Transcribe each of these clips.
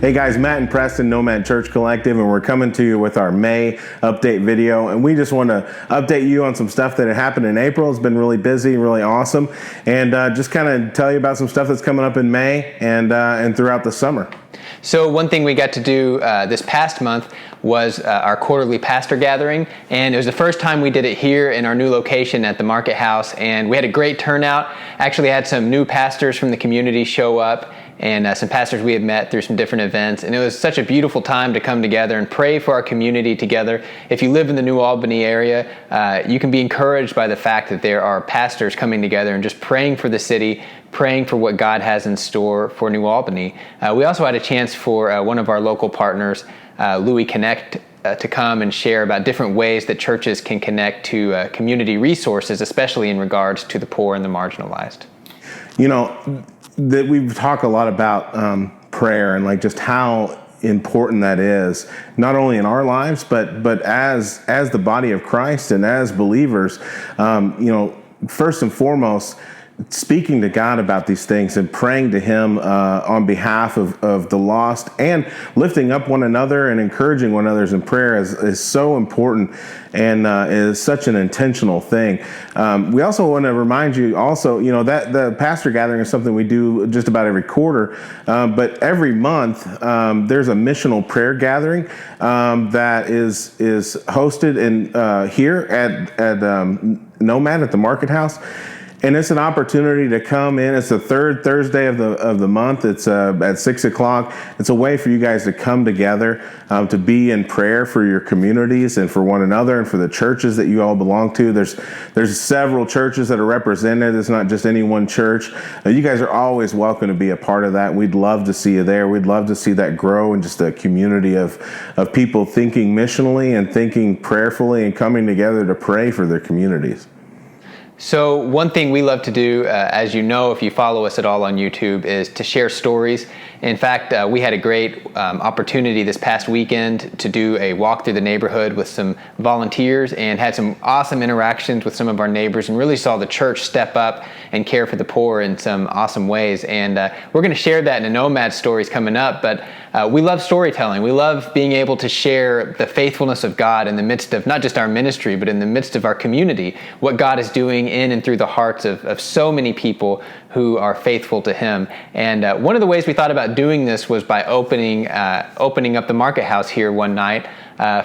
Hey guys, Matt and Preston, Nomad Church Collective, and we're coming to you with our May update video. And we just want to update you on some stuff that had happened in April. It's been really busy, really awesome, and just kind of tell you about some stuff that's coming up in May and throughout the summer. So one thing we got to do this past month was our quarterly pastor gathering, and it was the first time we did it here in our new location at the Market House, and we had a great turnout. Actually had some new pastors from the community show up, and some pastors we had met through some different events, and it was such a beautiful time to come together and pray for our community together. If you live in the New Albany area, you can be encouraged by the fact that there are pastors coming together and just praying for the city, praying for what God has in store for New Albany. We also had a chance for one of our local partners, Louis Connect, to come and share about different ways that churches can connect to community resources, especially in regards to the poor and the marginalized. You know, that we've talked a lot about prayer and like just how important that is, not only in our lives, but as the body of Christ and as believers. First and foremost, speaking to God about these things and praying to Him on behalf of the lost, and lifting up one another and encouraging one another in prayer is so important, and is such an intentional thing. We also want to remind you also, that the pastor gathering is something we do just about every quarter, but every month there's a missional prayer gathering that is hosted in here at Nomad at the Market House. And it's an opportunity to come in. It's the third Thursday of the month. It's at 6 o'clock. It's a way for you guys to come together, to be in prayer for your communities and for one another and for the churches that you all belong to. There's several churches that are represented. It's not just any one church. You guys are always welcome to be a part of that. We'd love to see you there. We'd love to see that grow in just a community of people thinking missionally and thinking prayerfully and coming together to pray for their communities. So one thing we love to do, as you know, if you follow us at all on YouTube, is to share stories. In fact, we had a great opportunity this past weekend to do a walk through the neighborhood with some volunteers and had some awesome interactions with some of our neighbors and really saw the church step up and care for the poor in some awesome ways. And we're going to share that in the Nomad Stories coming up, but we love storytelling. We love being able to share the faithfulness of God in the midst of not just our ministry, but in the midst of our community, what God is doing in and through the hearts of so many people who are faithful to Him. And one of the ways we thought about doing this was by opening up the Market House here one night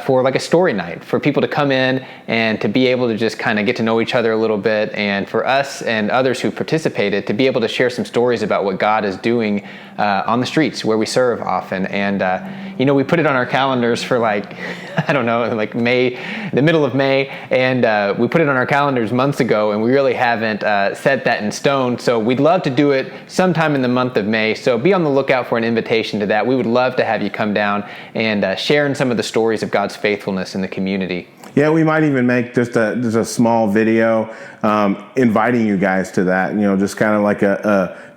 for like a story night, for people to come in and to be able to just kind of get to know each other a little bit, and for us and others who participated to be able to share some stories about what God is doing on the streets where we serve often. And we put it on our calendars for like May, the middle of May, and we put it on our calendars months ago, and we really haven't set that in stone. So we'd love to do it sometime in the month of May. So be on the lookout for an invitation to that. We would love to have you come down and share in some of the stories of God's faithfulness in the community. Yeah, we might even make just a small video inviting you guys to that. Just kind of like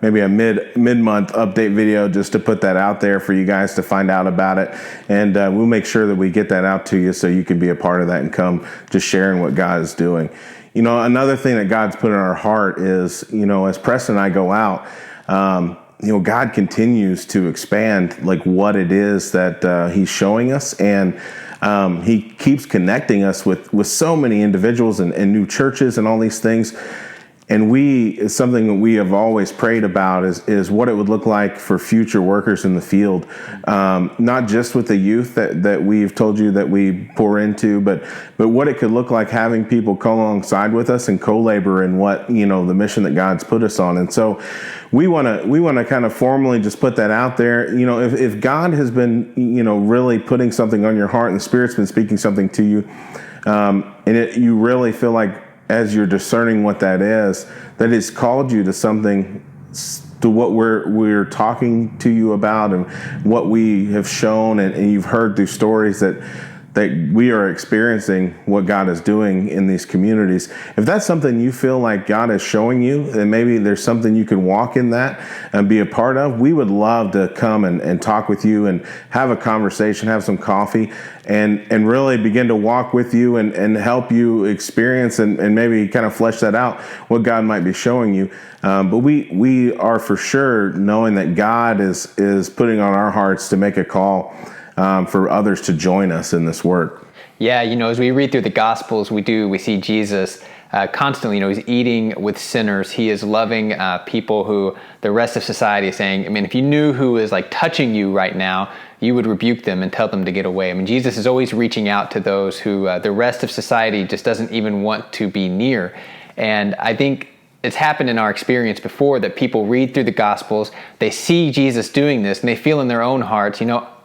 maybe a mid-month update video, just to put that out there for you guys to find out about it. And we'll make sure that we get that out to you so you can be a part of that and come just sharing what God is doing. Another thing that God's put in our heart is, as Preston and I go out, God continues to expand like what it is that He's showing us, and He keeps connecting us with so many individuals and new churches and all these things. And it's something that we have always prayed about is what it would look like for future workers in the field, not just with the youth that we've told you that we pour into, but what it could look like having people come alongside with us and co-labor in what, the mission that God's put us on. And so we want to kind of formally just put that out there. If God has been, really putting something on your heart and the Spirit's been speaking something to you, and you really feel like, as you're discerning what that is, that it's called you to something, to what we're talking to you about and what we have shown and you've heard through stories, that that we are experiencing what God is doing in these communities. If that's something you feel like God is showing you, then maybe there's something you can walk in that and be a part of, we would love to come and talk with you and have a conversation, have some coffee, and really begin to walk with you and help you experience and maybe kind of flesh that out, what God might be showing you. But we are for sure knowing that God is putting on our hearts to make a call for others to join us in this work. Yeah, as we read through the Gospels, we see Jesus constantly, he's eating with sinners. He is loving people who the rest of society is saying, if you knew who is like touching you right now, you would rebuke them and tell them to get away. Jesus is always reaching out to those who the rest of society just doesn't even want to be near. And I think it's happened in our experience before that people read through the Gospels, they see Jesus doing this, and they feel in their own hearts,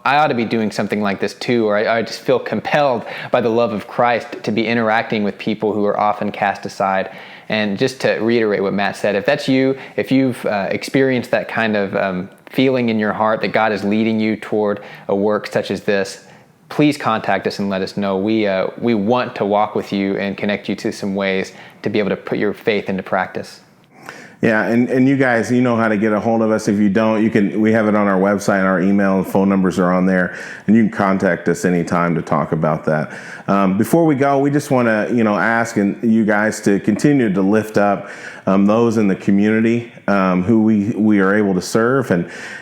I ought to be doing something like this too, or I just feel compelled by the love of Christ to be interacting with people who are often cast aside. And just to reiterate what Matt said, if that's you, if you've experienced that kind of feeling in your heart that God is leading you toward a work such as this, please contact us and let us know. We want to walk with you and connect you to some ways to be able to put your faith into practice. Yeah, and you guys, you know how to get a hold of us. If you don't, we have it on our website, our email and phone numbers are on there, and you can contact us anytime to talk about that. Before we go, we just want to, ask you guys to continue to lift up those in the community who we are able to serve,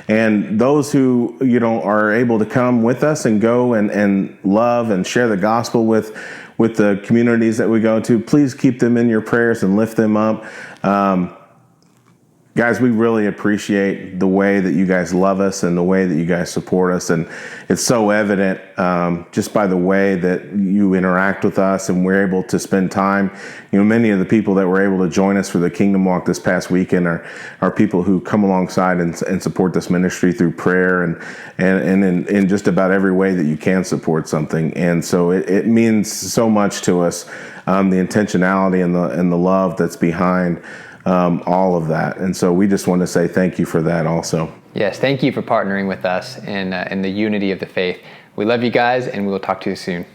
and those who, are able to come with us and go and love and share the gospel with the communities that we go to. Please keep them in your prayers and lift them up. Guys, we really appreciate the way that you guys love us and the way that you guys support us. And it's so evident just by the way that you interact with us and we're able to spend time. Many of the people that were able to join us for the Kingdom Walk this past weekend are people who come alongside and support this ministry through prayer and in just about every way that you can support something. And so it means so much to us, the intentionality and the love that's behind all of that. And so we just want to say thank you for that also. Yes, thank you for partnering with us in the unity of the faith. We love you guys, and we will talk to you soon.